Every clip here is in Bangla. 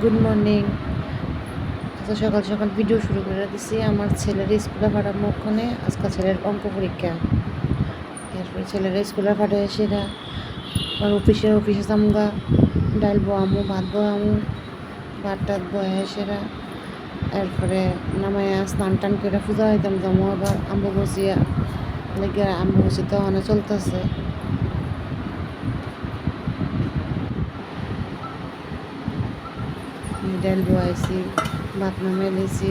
Good morning. আজকে সকাল সকাল ভিডিও শুরু করে দিছি। আমার ছেলের স্কুলে পাঠাবো ওখানে। আজকে ছেলের অঙ্ক পরীক্ষা। এরপরে ছেলের স্কুলে পাঠিয়ে এসেরা আর অফিসে জামগা ডাইল বোয়ামু, ভাত বোয়ামু, ভাত টাত বয়ে এসেরা এরপরে নামাইয়া স্নান টান করে পূজা হইতাম যাবো। আবার আম্বু বসিয়া লেগে আম্বু বসি তো অনেক চলতেছে। ডাইল বয়াইছি, ভাত নামাই লেছি।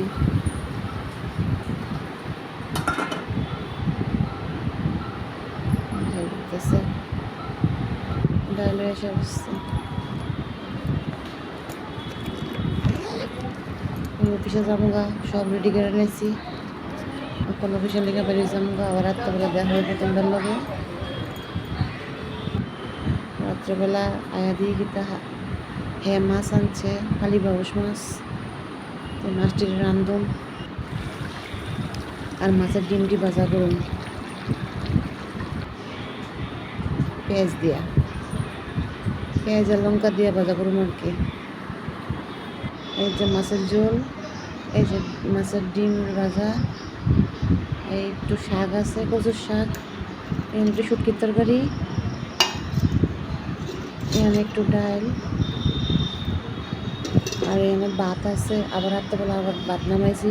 ডাইল এসে বসছে। অফিসে যামগা সব রেডি করে নিয়েছি। এখন অফিসের লেগে বেরিয়ে যামগা। আবার রাত্রেবেলা দেখা হইব তোমরা লগে। রাত্রেবেলা আয়া দিয়ে গীতা হ্যাঁ মাছ আনছে, খালি বাউস মাছ। তো মাছটির রান্ধুম আর মাছের ডিমটি ভাজা করুন পেঁয়াজ দিয়া, পেঁয়াজ আর লঙ্কা দিয়ে ভাজা করুন আর কি। এই যে মাছের ঝোল, এই যে মাছের ডিম ভাজা, এই একটু শাক আছে, কচুর শাক, এখানে একটু শুটকির তরকারি, এখানে একটু ডাল, আর এখানে ভাত আছে। আবার রাত্রেবেলা আবার ভাত নামাইছি।